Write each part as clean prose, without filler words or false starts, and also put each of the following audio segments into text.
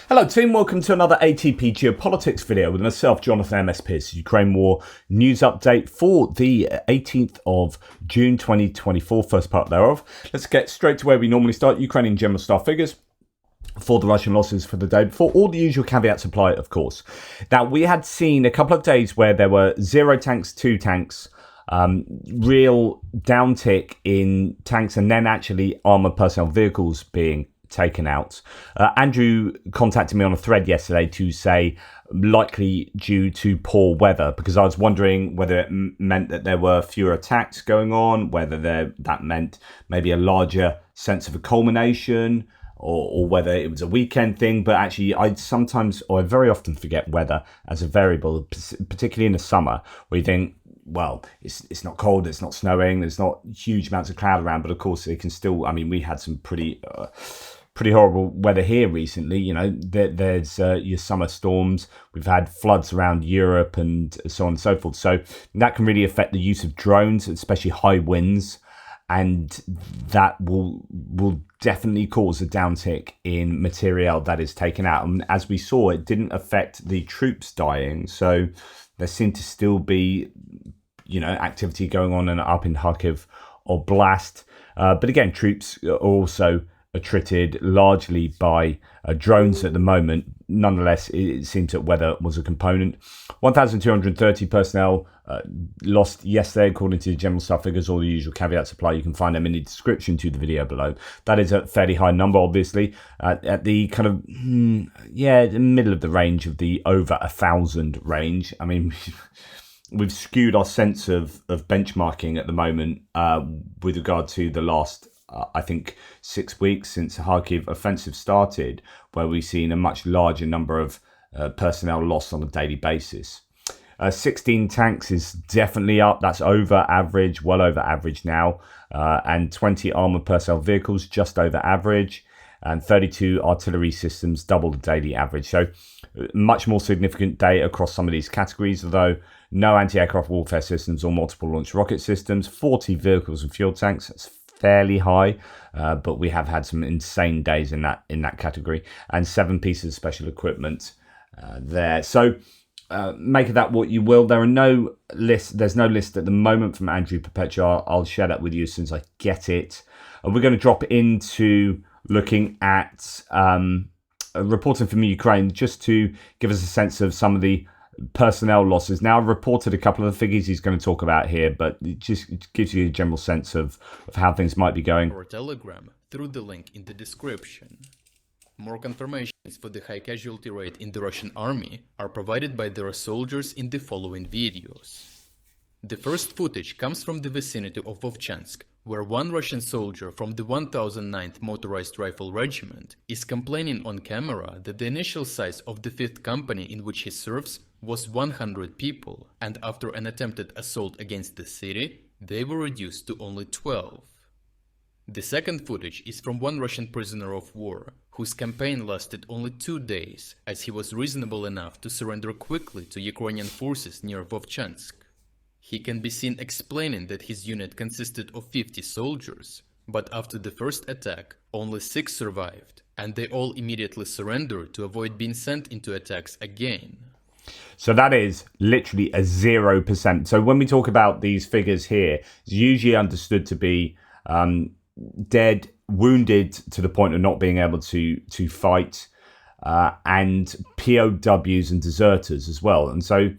Hello team, welcome to another ATP Geopolitics video with myself, Jonathan MS Pearce, Ukraine War news update for the 18th of June 2024, first part thereof. Let's get straight to where we normally start, Ukrainian general staff figures for the Russian losses for the day before, all the usual caveats apply, of course. Now, we had seen a couple of days where there were 0 tanks, 2 tanks, real downtick in tanks, and then actually armoured personnel vehicles being taken out. Andrew contacted me on a thread yesterday to say likely due to poor weather, because I was wondering whether it meant that there were fewer attacks going on, whether that meant maybe a larger sense of a culmination, or whether it was a weekend thing. But actually, I very often forget weather as a variable, particularly in the summer, where you think, well, it's not cold, it's not snowing, there's not huge amounts of cloud around, but of course it can still, I mean, we had some pretty horrible weather here recently. You know, there's your summer storms, we've had floods around Europe and so on and so forth. So that can really affect the use of drones, especially high winds, and that will definitely cause a downtick in material that is taken out. And as we saw, it didn't affect the troops dying, so there seemed to still be, you know, activity going on and up in Kharkiv Oblast. But again, troops are also attrited largely by drones at the moment. Nonetheless, it seems that weather was a component. 1,230 personnel lost yesterday, according to the general staff figures. All the usual caveats apply. You can find them in the description to the video below. That is a fairly high number, obviously, at the kind of, the middle of the range of the over 1,000 range. I mean, we've skewed our sense of benchmarking at the moment with regard to the last, I think, 6 weeks since the Kharkiv offensive started, where we've seen a much larger number of personnel lost on a daily basis. 16 tanks is definitely up. That's over average, well over average now. And 20 armoured personnel vehicles, just over average. And 32 artillery systems, double the daily average. So much more significant day across some of these categories, although no anti-aircraft warfare systems or multiple launch rocket systems. 40 vehicles and fuel tanks. That's fairly high, but we have had some insane days in that category, and 7 pieces of special equipment there. So make of that what you will. There's no list at the moment from Andrew Perpetua. I'll share that with you as soon as I get it. And we're going to drop into looking at reporting from Ukraine, just to give us a sense of some of the personnel losses. Now, I've reported a couple of the figures he's going to talk about here, but it just gives you a general sense of how things might be going. Or Telegram through the link in the description. More confirmations for the high casualty rate in the Russian army are provided by their soldiers in the following videos. The first footage comes from the vicinity of Vovchansk, where one Russian soldier from the 1009th Motorized Rifle Regiment is complaining on camera that the initial size of the 5th company in which he serves was 100 people, and after an attempted assault against the city, they were reduced to only 12. The second footage is from one Russian prisoner of war, whose campaign lasted only 2 days, as he was reasonable enough to surrender quickly to Ukrainian forces near Vovchansk. He can be seen explaining that his unit consisted of 50 soldiers, but after the first attack, only 6 survived, and they all immediately surrendered to avoid being sent into attacks again. So that is literally a 0%. So when we talk about these figures here, it's usually understood to be dead, wounded to the point of not being able to fight, and POWs and deserters as well. And so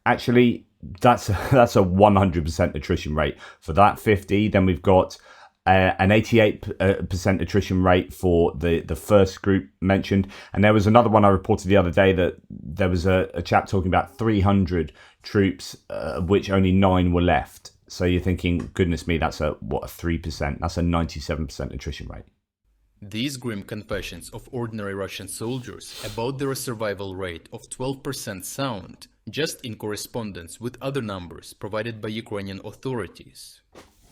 actually that's a 100% attrition rate for that 50. Then we've got an 88% attrition rate for the first group mentioned. And there was another one I reported the other day that there was a chap talking about 300 troops, of which only 9 were left. So you're thinking, goodness me, that's a 3%? That's a 97% attrition rate. These grim confessions of ordinary Russian soldiers about their survival rate of 12% sound just in correspondence with other numbers provided by Ukrainian authorities.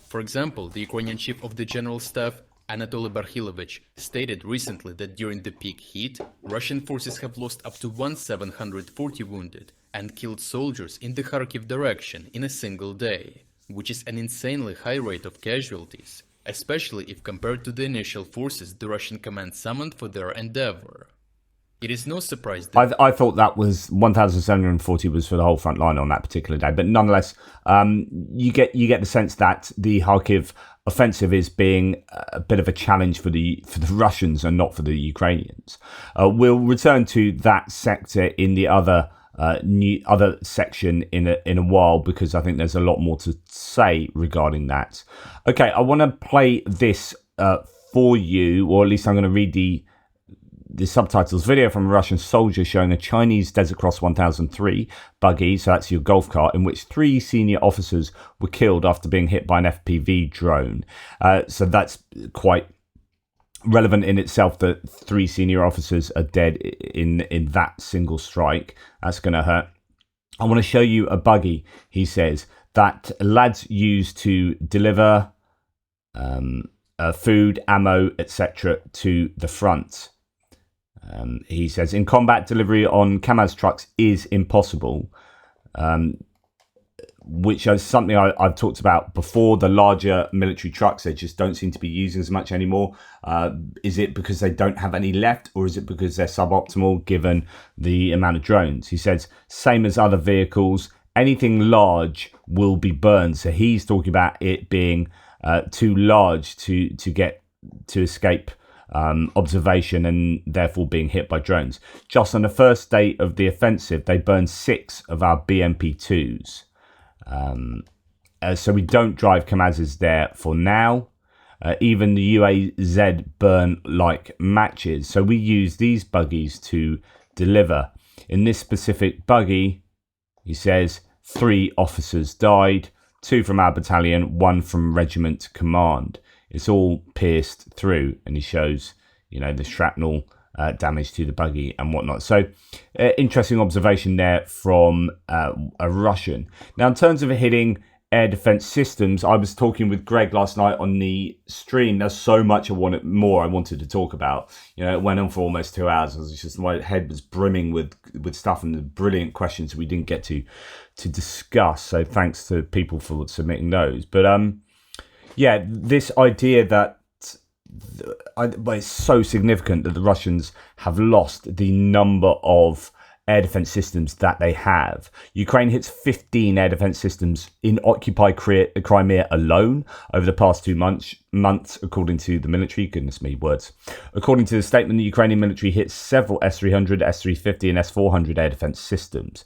For example, the Ukrainian chief of the general staff, Anatoly Barkhilovich, stated recently that during the peak heat, Russian forces have lost up to 1,740 wounded and killed soldiers in the Kharkiv direction in a single day, which is an insanely high rate of casualties, especially if compared to the initial forces the Russian command summoned for their endeavor. It is no surprise that I thought that was 1,740 was for the whole front line on that particular day, but nonetheless, you get the sense that the Kharkiv offensive is being a bit of a challenge for the Russians and not for the Ukrainians. We'll return to that sector in the other section in a while, because I think there's a lot more to say regarding that. Okay, I want to play this for you, or at least I'm going to read the subtitles. Video from a Russian soldier showing a Chinese Desert Cross 1003 buggy, so that's your golf cart, in which 3 senior officers were killed after being hit by an FPV drone. So that's quite relevant in itself, that 3 senior officers are dead in that single strike. That's going to hurt. I want to show you a buggy, he says, that lads use to deliver food, ammo, etc. to the front. He says, in combat, delivery on Kamaz trucks is impossible, which is something I've talked about before. The larger military trucks, they just don't seem to be using as much anymore. Is it because they don't have any left, or is it because they're suboptimal given the amount of drones? He says, same as other vehicles, anything large will be burned. So he's talking about it being too large to escape observation and therefore being hit by drones. Just on the first day of the offensive, they burned 6 of our BMP-2s. So we don't drive Kamazes there for now. Even the UAZ burn like matches. So we use these buggies to deliver. In this specific buggy, he says, 3 officers died, 2 from our battalion, 1 from regiment command. It's all pierced through, and he shows, the shrapnel damage to the buggy and whatnot. So, interesting observation there from a Russian. Now, in terms of hitting air defense systems, I was talking with Greg last night on the stream. There's so much I wanted to talk about. It went on for almost 2 hours. My head was brimming with stuff and the brilliant questions we didn't get to discuss. So, thanks to people for submitting those. But yeah, this idea that it's so significant that the Russians have lost the number of air defense systems that they have. Ukraine hits 15 air defense systems in occupied Crimea alone over the past 2 months, according to the military. Goodness me, words. According to the statement, the Ukrainian military hits several S-300, S-350 and S-400 air defense systems.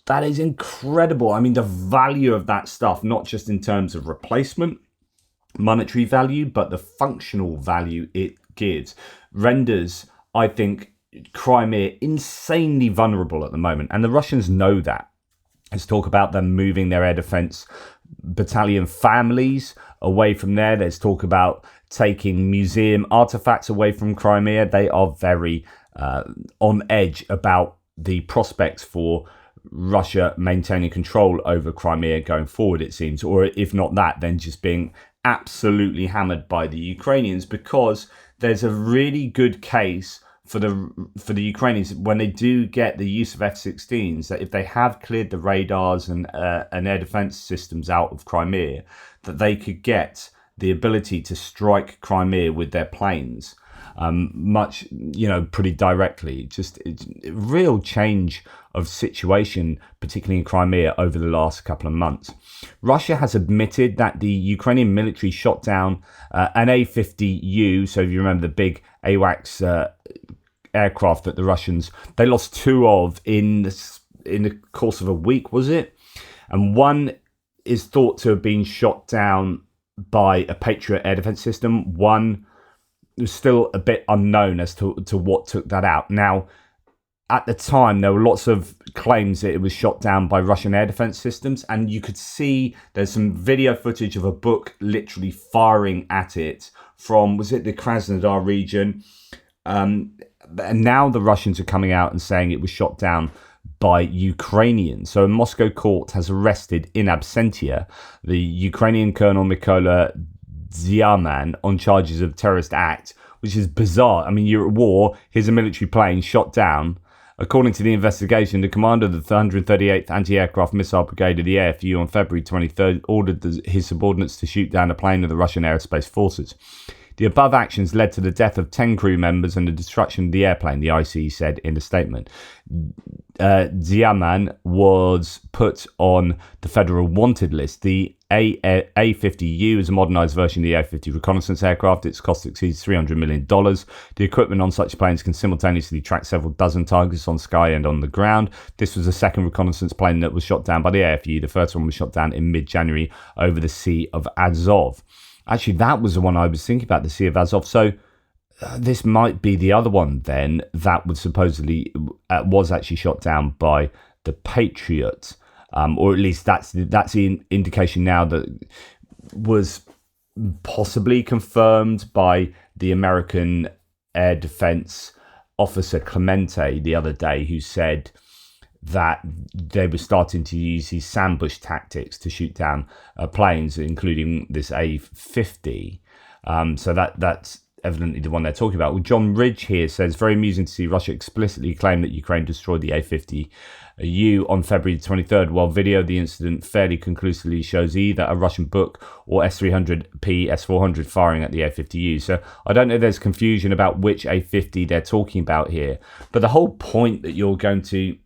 That is incredible. I mean, the value of that stuff, not just in terms of replacement, monetary value, but the functional value it gives, renders, I think, Crimea insanely vulnerable at the moment. And the Russians know that. Let's talk about them moving their air defense battalion families away from there. Let's talk about taking museum artifacts away from Crimea. They are very on edge about the prospects for Russia maintaining control over Crimea going forward, it seems, or if not that, then just being absolutely hammered by the Ukrainians, because there's a really good case for the Ukrainians when they do get the use of F-16s, that if they have cleared the radars and air defense systems out of Crimea, that they could get the ability to strike Crimea with their planes pretty directly. Just a real change of situation, particularly in Crimea, over the last couple of months. Russia has admitted that the Ukrainian military shot down an A-50U. So if you remember the big AWACS aircraft that the Russians, they lost 2 of in the course of a week, was it? And one is thought to have been shot down by a Patriot air defense system. One was still a bit unknown as to what took that out. Now, at the time, there were lots of claims that it was shot down by Russian air defense systems, and you could see there's some video footage of a book literally firing at it from, was it the Krasnodar region? And now the Russians are coming out and saying it was shot down by Ukrainians. So a Moscow court has arrested in absentia the Ukrainian Colonel Mykola Ziaman on charges of terrorist act, which is bizarre. I mean, you're at war, here's a military plane shot down. According to the investigation, the commander of the 138th Anti-Aircraft Missile Brigade of the AFU on February 23rd ordered his subordinates to shoot down a plane of the Russian Aerospace Forces. The The above actions led to the death of 10 crew members and the destruction of the airplane, the IC said in a statement. Ziaman was put on the federal wanted list. The A-50U is a modernised version of the A-50 reconnaissance aircraft. Its cost exceeds $300 million. The equipment on such planes can simultaneously track several dozen targets on sky and on the ground. This was the second reconnaissance plane that was shot down by the AFU. The first one was shot down in mid-January over the Sea of Azov. Actually, that was the one I was thinking about, the Sea of Azov. So this might be the other one then that was supposedly was actually shot down by the Patriot. Or at least that's the indication now that was possibly confirmed by the American Air Defense officer Clemente the other day, who said that they were starting to use these ambush tactics to shoot down planes, including this A-50. So that's evidently the one they're talking about. Well, John Ridge here says, very amusing to see Russia explicitly claim that Ukraine destroyed the A-50U on February 23rd, while video of the incident fairly conclusively shows either a Russian book or S-300P, S-400 firing at the A-50U. So I don't know if there's confusion about which A-50 they're talking about here, but the whole point that you're going to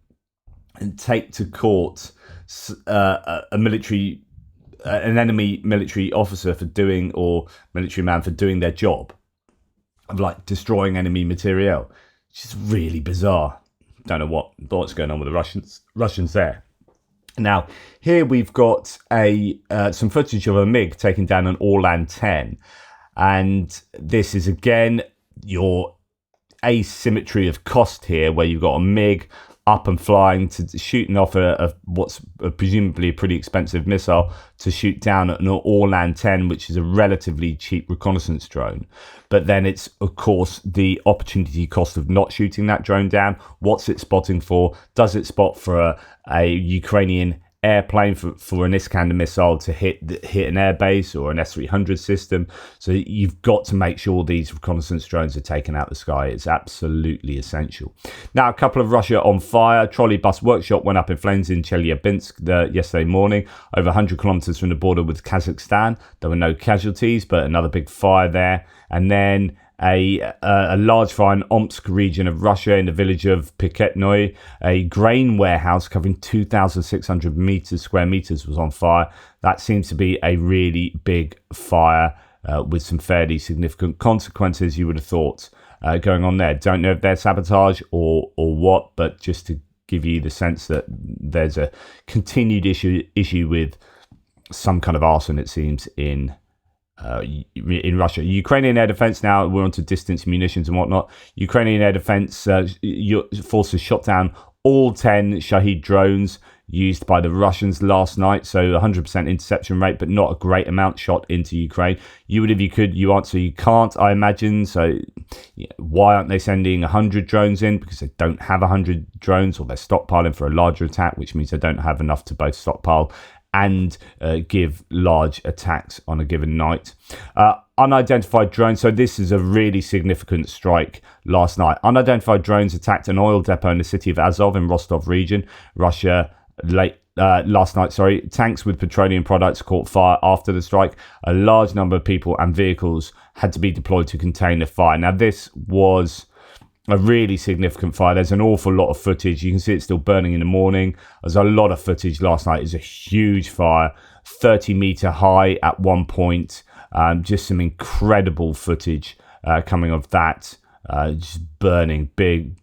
take to court an enemy military officer for doing, or military man for doing their job of like destroying enemy materiel, it's just really bizarre. Don't know what's going on with the Russians there. Now here we've got some footage of a MiG taking down an Orlan 10, and this is again your asymmetry of cost here, where you've got a MiG up and flying to shooting off what's presumably a pretty expensive missile to shoot down an Orlan 10, which is a relatively cheap reconnaissance drone. But then it's, of course, the opportunity cost of not shooting that drone down. What's it spotting for? Does it spot for a Ukrainian airplane for an Iskander missile to hit an airbase or an S-300 system? So you've got to make sure these reconnaissance drones are taken out of the sky. It's absolutely essential. Now, a couple of Russia on fire. Trolley bus workshop went up in flames in Chelyabinsk yesterday morning, over 100 kilometers from the border with Kazakhstan. There were no casualties, but another big fire there. And then a large fire in Omsk region of Russia in the village of Piketnoy. A grain warehouse covering 2,600 square meters was on fire. That seems to be a really big fire with some fairly significant consequences, you would have thought, going on there. Don't know if they're sabotage or what, but just to give you the sense that there's a continued issue with some kind of arson, it seems, in Russia. Ukrainian air defense, now we're on to distance munitions and whatnot. Ukrainian air defense forces shot down all 10 Shahed drones used by the Russians last night. So 100% interception rate, but not a great amount shot into Ukraine. You would if you could. You answer you can't, I imagine. So why aren't they sending 100 drones in? Because they don't have 100 drones, or they're stockpiling for a larger attack, which means they don't have enough to both stockpile and give large attacks on a given night. Unidentified drones. So this is a really significant strike last night. Unidentified drones attacked an oil depot in the city of Azov in Rostov region, Russia. Last night, tanks with petroleum products caught fire after the strike. A large number of people and vehicles had to be deployed to contain the fire. Now, this was a really significant fire. There's an awful lot of footage. You can see it's still burning in the morning. There's a lot of footage last night. It's a huge fire, 30-meter high at one point. Just some incredible footage coming of that. Just burning, big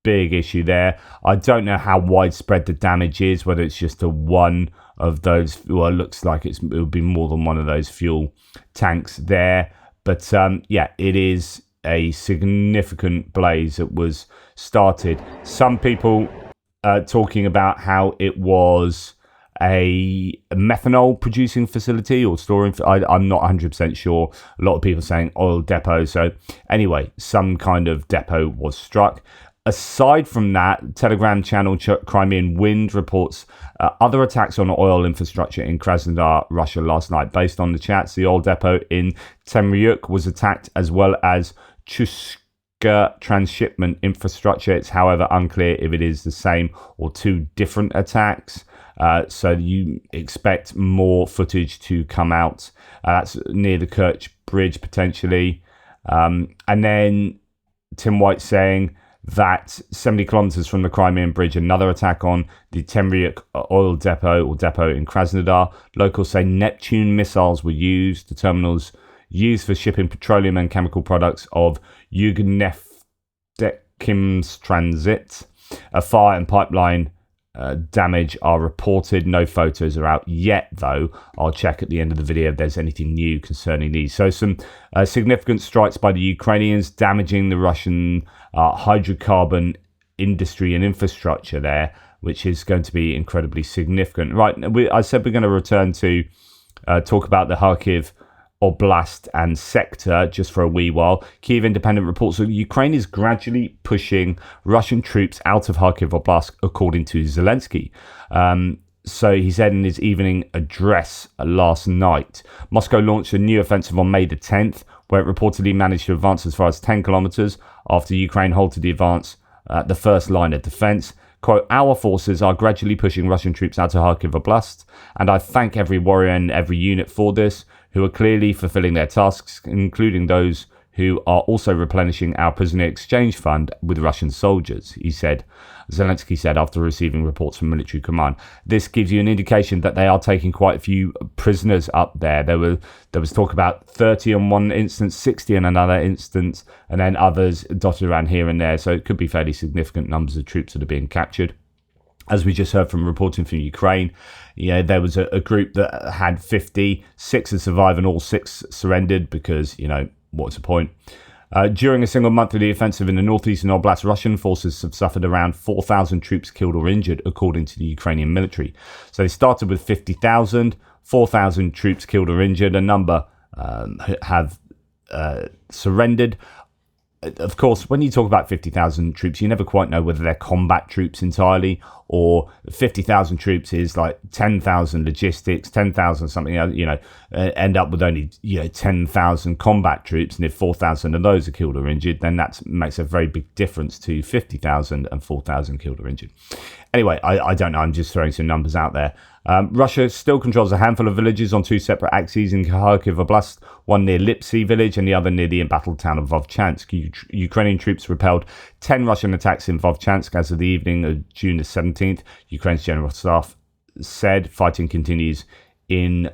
issue there. I don't know how widespread the damage is, whether it's just a one of those. Well, it looks like it would be more than one of those fuel tanks there. But yeah, it is a significant blaze that was started. Some people talking about how it was a methanol producing facility or storing. I'm not 100% sure. A lot of people saying oil depot. So anyway, some kind of depot was struck. Aside from that, Telegram channel Crimean Wind reports other attacks on oil infrastructure in Krasnodar, Russia last night. Based on the chats, the oil depot in Temryuk was attacked, as well as Chuska transshipment infrastructure. It's, however, unclear if it is the same or two different attacks. So you expect more footage to come out. That's near the Kerch Bridge, potentially. And then Tim White saying that 70 kilometers from the Crimean Bridge, another attack on the Temryuk oil depot in Krasnodar. Locals say Neptune missiles were used. The terminals used for shipping petroleum and chemical products of Ukhneftekim's transit. A fire and pipeline damage are reported. No photos are out yet, though. I'll check at the end of the video if there's anything new concerning these. So some significant strikes by the Ukrainians, damaging the Russian hydrocarbon industry and infrastructure there, which is going to be incredibly significant. Right, I said we're going to return to talk about the Kharkiv Oblast and sector just for a wee while. Kyiv Independent reports that Ukraine is gradually pushing Russian troops out of Kharkiv Oblast, according to Zelensky. So he said in his evening address last night. Moscow launched a new offensive on May the 10th, where it reportedly managed to advance as far as 10 kilometers after Ukraine halted the advance at the first line of defense. Quote, our forces are gradually pushing Russian troops out of Kharkiv Oblast, and I thank every warrior and every unit for this, who are clearly fulfilling their tasks, including those who are also replenishing our prisoner exchange fund with Russian soldiers, he said. Zelensky said after receiving reports from military command. This gives you an indication that they are taking quite a few prisoners up there. There was talk about 30 on one instance, 60 in another instance, and then others dotted around here and there. So it could be fairly significant numbers of troops that are being captured. As we just heard from reporting from Ukraine, there was a group that had 50, 6 had survived and all 6 surrendered because, what's the point? During a single month of the offensive in the northeastern Oblast, Russian forces have suffered around 4,000 troops killed or injured, according to the Ukrainian military. So they started with 50,000, 4,000 troops killed or injured. A number have surrendered. Of course, when you talk about 50,000 troops, you never quite know whether they're combat troops entirely, or 50,000 troops is like 10,000 logistics, 10,000 something, end up with only 10,000 combat troops. And if 4,000 of those are killed or injured, then that makes a very big difference to 50,000 and 4,000 killed or injured. Anyway, I don't know. I'm just throwing some numbers out there. Russia still controls a handful of villages on 2 separate axes in Kharkiv Oblast, one near Lipsy village and the other near the embattled town of Vovchansk. Ukrainian troops repelled 10 Russian attacks in Vovchansk as of the evening of June the 17th. Ukraine's general staff said fighting continues in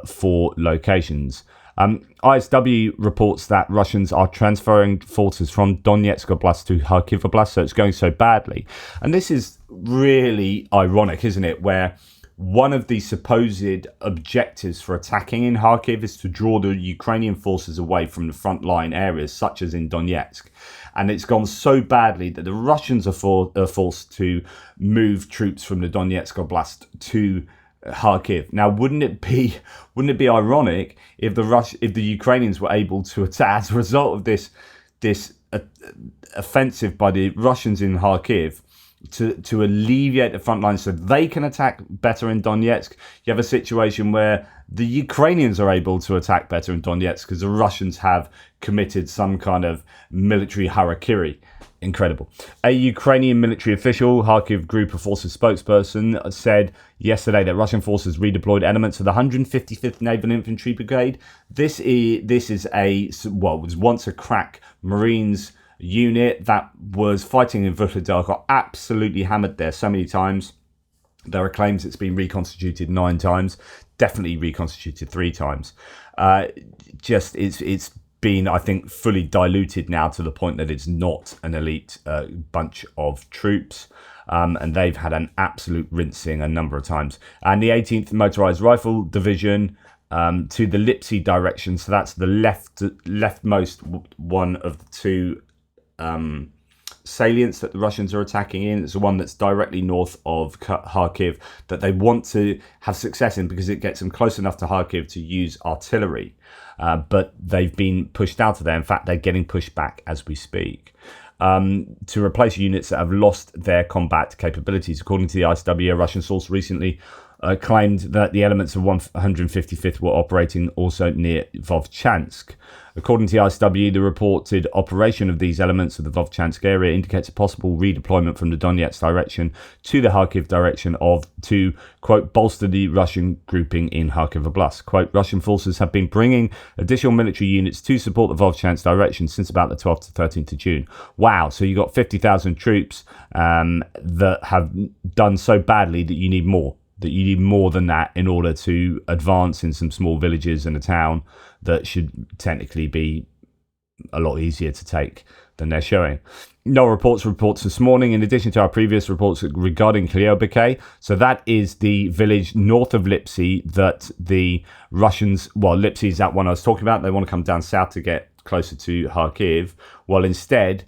4 locations. ISW reports that Russians are transferring forces from Donetsk Oblast to Kharkiv Oblast, so it's going so badly. And this is really ironic, isn't it, where one of the supposed objectives for attacking in Kharkiv is to draw the Ukrainian forces away from the frontline areas, such as in Donetsk. And it's gone so badly that the Russians are forced to move troops from the Donetsk Oblast to Kharkiv. Now, wouldn't it be ironic if the Ukrainians were able to attack as a result of this offensive by the Russians in Kharkiv to alleviate the front line so they can attack better in Donetsk? You have a situation where the Ukrainians are able to attack better in Donetsk because the Russians have committed some kind of military harakiri. Incredible. A Ukrainian military official, Kharkiv Group of Forces spokesperson, said yesterday that Russian forces redeployed elements of the 155th Naval Infantry Brigade. This was once a crack Marines unit that was fighting in Vuhledar, got absolutely hammered there so many times. There are claims it's been reconstituted 9 times, definitely reconstituted 3 times. It's been, I think, fully diluted now to the point that it's not an elite bunch of troops. And they've had an absolute rinsing a number of times. And the 18th Motorized Rifle Division to the Lipsy direction, so that's the leftmost one of the 2 salients that the Russians are attacking in. It's the one that's directly north of Kharkiv that they want to have success in because it gets them close enough to Kharkiv to use artillery. But they've been pushed out of there. In fact, they're getting pushed back as we speak to replace units that have lost their combat capabilities. According to the ISW, a Russian source recently claimed that the elements of 155th were operating also near Vovchansk. According to the ISW, the reported operation of these elements of the Vovchansk area indicates a possible redeployment from the Donetsk direction to the Kharkiv direction to, quote, bolster the Russian grouping in Kharkiv Oblast. Quote, Russian forces have been bringing additional military units to support the Vovchansk direction since about the 12th to 13th of June. Wow, so you got 50,000 troops that have done so badly that you need more. That you need more than that in order to advance in some small villages and a town that should technically be a lot easier to take than they're showing. No reports this morning, in addition to our previous reports regarding Kliobike. So that is the village north of Lipsy that the Russians, well, Lipsy is that one I was talking about. They want to come down south to get closer to Kharkiv. Well, instead,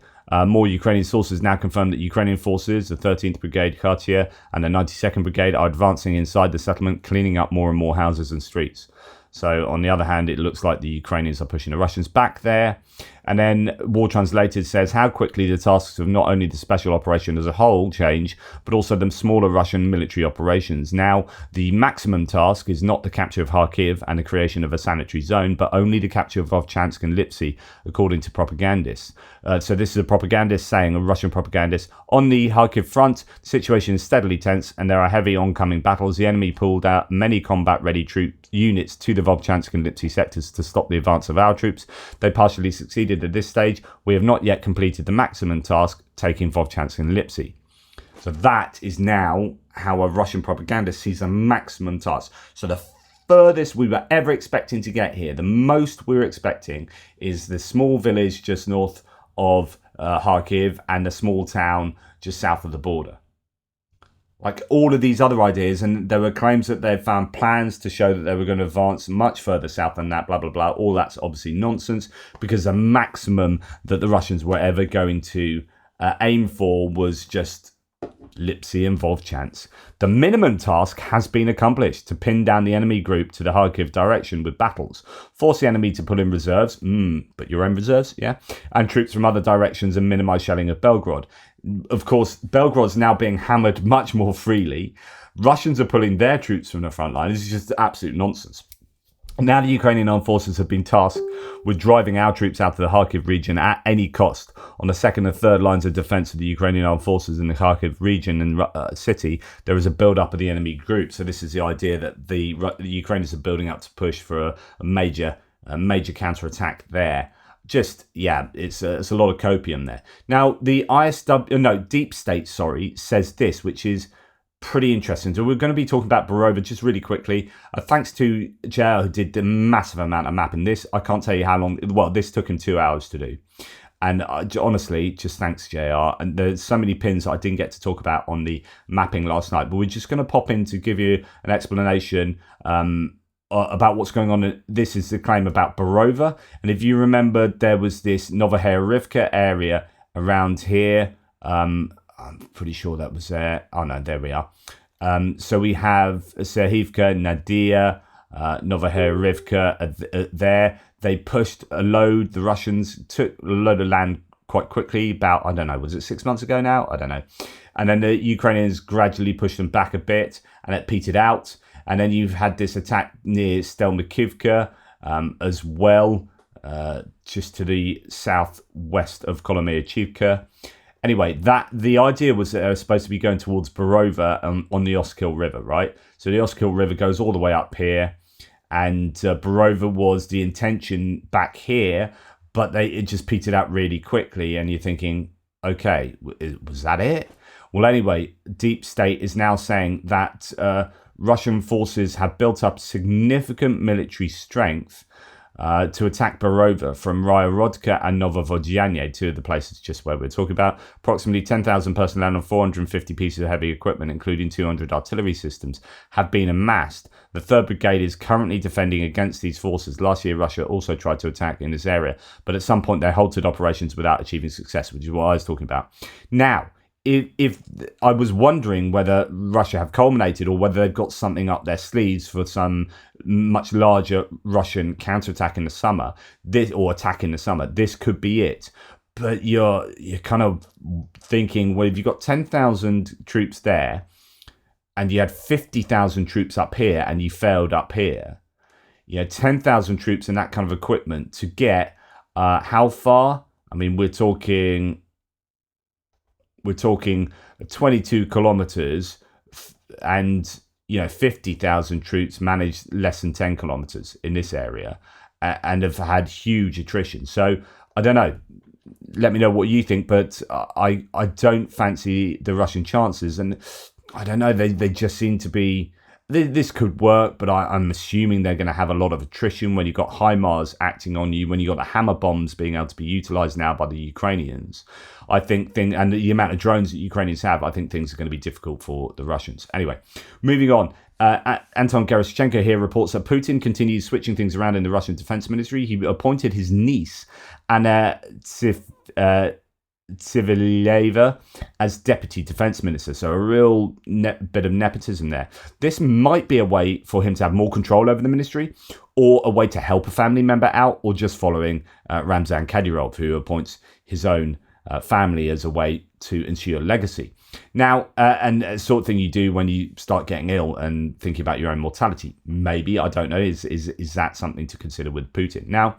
more Ukrainian sources now confirm that Ukrainian forces, the 13th Brigade Katia and the 92nd Brigade, are advancing inside the settlement, cleaning up more and more houses and streets. So on the other hand, it looks like the Ukrainians are pushing the Russians back there. And then War Translated says how quickly the tasks of not only the special operation as a whole change, but also the smaller Russian military operations. Now, the maximum task is not the capture of Kharkiv and the creation of a sanitary zone, but only the capture of Vovchansk and Lipsy, according to propagandists. So this is a propagandist saying, a Russian propagandist, on the Kharkiv front, the situation is steadily tense and there are heavy oncoming battles. The enemy pulled out many combat-ready troop units to the Vovchansk and Lipsy sectors to stop the advance of our troops. They partially succeeded at this stage. We have not yet completed the maximum task, taking Vovchansk and Lipsy. So that is now how a Russian propagandist sees a maximum task. So the furthest we were ever expecting to get here, the most we were expecting, is the small village just north of Kharkiv and the small town just south of the border. Like all of these other ideas, and there were claims that they found plans to show that they were going to advance much further south than that, blah, blah, blah. All that's obviously nonsense, because the maximum that the Russians were ever going to aim for was just Lipsy and Vovchansk. The minimum task has been accomplished, to pin down the enemy group to the Kharkiv direction with battles, force the enemy to pull in reserves, but your own reserves, yeah, and troops from other directions, and minimize shelling of Belgorod. Of course, Belgorod's now being hammered much more freely. Russians are pulling their troops from the front line. This is just absolute nonsense. Now the Ukrainian armed forces have been tasked with driving our troops out of the Kharkiv region at any cost. On the second and third lines of defense of the Ukrainian armed forces in the Kharkiv region and city, there is a build-up of the enemy group. So this is the idea that the Ukrainians are building up to push for a major counter-attack there. Just, yeah, it's a lot of copium there. Now, the Deep State, says this, which is pretty interesting. So we're going to be talking about Borova just really quickly. Thanks to JR, who did a massive amount of mapping. This, I can't tell you how long, well, this took him 2 hours to do. And honestly, just thanks, JR. And there's so many pins that I didn't get to talk about on the mapping last night. But we're just going to pop in to give you an explanation about what's going on. This is the claim about Borova. And if you remember, there was this Novoherivka area around here. I'm pretty sure that was there. Oh, no, there we are. So we have Serhivka, Nadia, Novoherivka there. They pushed a load. The Russians took a load of land quite quickly. About, I don't know, was it 6 months ago now? I don't know. And then the Ukrainians gradually pushed them back a bit and it petered out. And then you've had this attack near Stelmakivka as well, just to the southwest of Kolomyachivka. Anyway, the idea was that they were supposed to be going towards Borova on the Oskil River, right? So the Oskil River goes all the way up here, and Borova was the intention back here, but it just petered out really quickly, and you're thinking, okay, was that it? Well, anyway, Deep State is now saying that Russian forces have built up significant military strength to attack Borova from Ryarodka and Novovodyanye, two of the places just where we're talking about. Approximately 10,000 personnel and 450 pieces of heavy equipment, including 200 artillery systems, have been amassed. The 3rd Brigade is currently defending against these forces. Last year, Russia also tried to attack in this area, but at some point they halted operations without achieving success, which is what I was talking about. Now, if I was wondering whether Russia have culminated or whether they've got something up their sleeves for some much larger Russian counterattack in the summer, attack in the summer, this could be it. But you're kind of thinking, well, if you've got 10,000 troops there, and you had 50,000 troops up here and you failed up here, 10,000 troops and that kind of equipment to get how far? I mean, we're talking 22 kilometers, and 50,000 troops managed less than 10 kilometers in this area, and have had huge attrition. So I don't know. Let me know what you think, but I don't fancy the Russian chances, and I don't know. They just seem to be. This could work, but I'm assuming they're going to have a lot of attrition when you've got HIMARS acting on you, when you've got the hammer bombs being able to be utilized now by the Ukrainians. I think and the amount of drones that Ukrainians have, I think things are going to be difficult for the Russians. Anyway, moving on. Anton Geraschenko here reports that Putin continues switching things around in the Russian defense ministry. He appointed his niece, Anna Tsivileva, as deputy defense minister. So a real bit of nepotism there. This might be a way for him to have more control over the ministry, or a way to help a family member out, or just following Ramzan Kadyrov, who appoints his own family as a way to ensure legacy. Now, and the sort of thing you do when you start getting ill and thinking about your own mortality. Maybe, I don't know, is that something to consider with Putin? Now,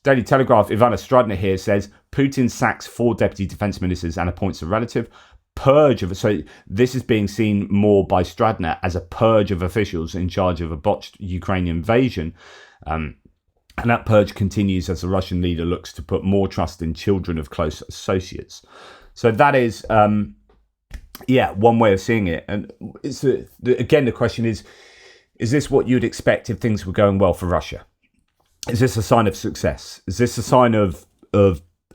Daily Telegraph, Ivana Stradner here says, Putin sacks 4 deputy defense ministers and appoints a relative. Purge of... So this is being seen more by Stradner as a purge of officials in charge of a botched Ukrainian invasion. And that purge continues as the Russian leader looks to put more trust in children of close associates. So that is, one way of seeing it. And it's again, the question is this what you'd expect if things were going well for Russia? Is this a sign of success? Is this a sign of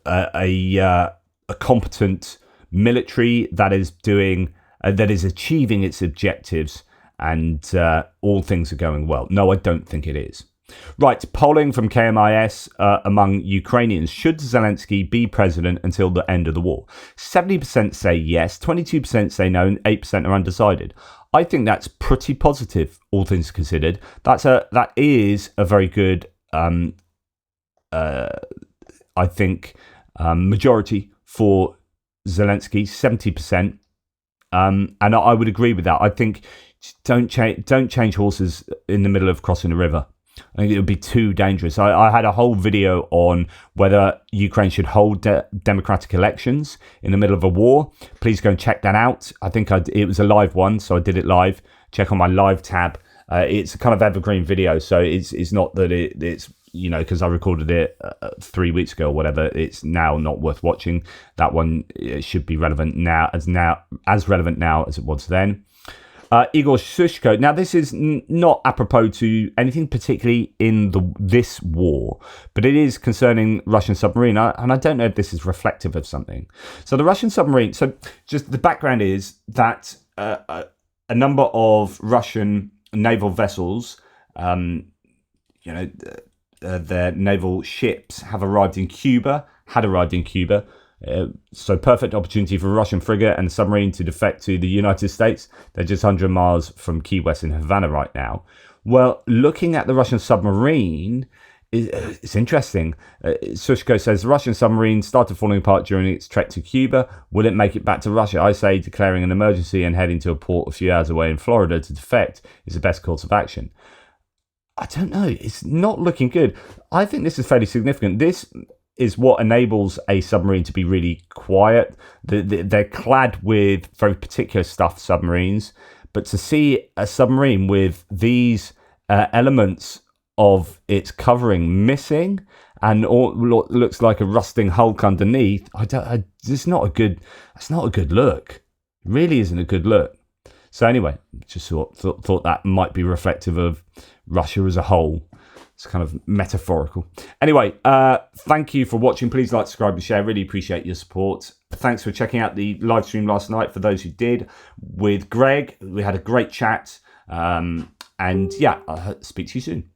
a competent military that is doing that is achieving its objectives, and all things are going well? No, I don't think it is. Right, polling from KMIS among Ukrainians: should Zelensky be president until the end of the war? 70% say yes, 22% say no, and 8% are undecided. I think that's pretty positive, all things considered. That is a very good. I think majority for Zelensky, 70%, and I would agree with that. I think don't change horses in the middle of crossing a river. I think it would be too dangerous. I had a whole video on whether Ukraine should hold democratic elections in the middle of a war. Please go and check that out. I think it was a live one, so I did it live. Check on my live tab. It's a kind of evergreen video, so it's not that it's because I recorded it 3 weeks ago or whatever. It's now not worth watching. That one should be relevant now as relevant now as it was then. Igor Shushko. Now, this is not apropos to anything particularly in this war, but it is concerning Russian submarine, and I don't know if this is reflective of something. So the Russian submarine. So just the background is that a number of Russian naval vessels, their naval ships had arrived in Cuba. So perfect opportunity for a Russian frigate and submarine to defect to the United States. They're just 100 miles from Key West in Havana right now. Well, looking at the Russian submarine, it's interesting. Sushko says the Russian submarine started falling apart during its trek to Cuba. Will it make it back to Russia? I say declaring an emergency and heading to a port a few hours away in Florida to defect is the best course of action. I don't know. It's not looking good. I think this is fairly significant. This is what enables a submarine to be really quiet. They're clad with very particular stuff, submarines. But to see a submarine with these elements of its covering missing and all looks like a rusting hulk underneath, it's not a good look. It really isn't a good look. So anyway, just thought that might be reflective of Russia as a whole. It's kind of metaphorical. Anyway, thank you for watching. Please like, subscribe, and share. Really appreciate your support. Thanks for checking out the live stream last night. For those who did, with Greg, we had a great chat. And yeah, I'll speak to you soon.